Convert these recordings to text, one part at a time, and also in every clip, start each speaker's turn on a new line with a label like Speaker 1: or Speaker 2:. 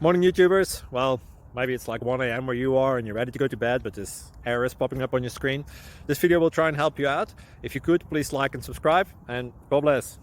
Speaker 1: Morning YouTubers. Well, maybe it's like 1 a.m. where you are and you're ready to go to bed, but this error is popping up on your screen. This video will try and help you out. If you could, please like and subscribe, and God bless.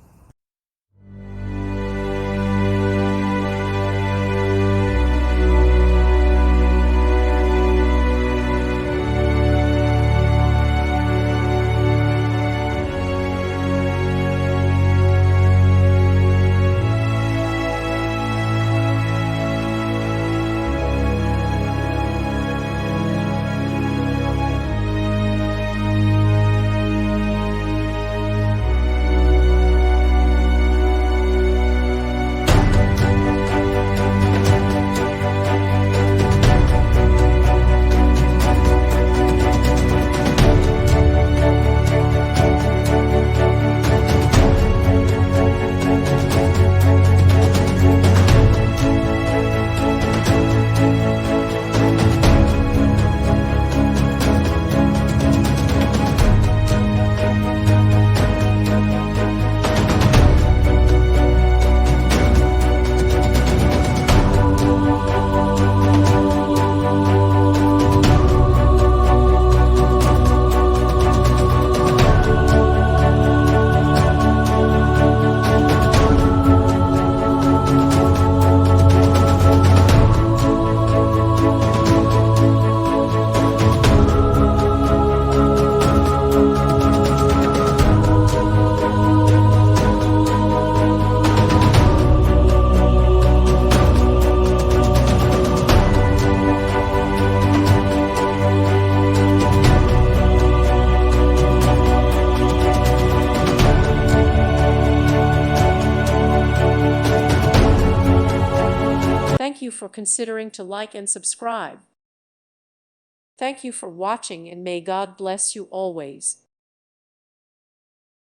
Speaker 2: Thank you for considering to like and subscribe. Thank you for watching, and may God bless you always.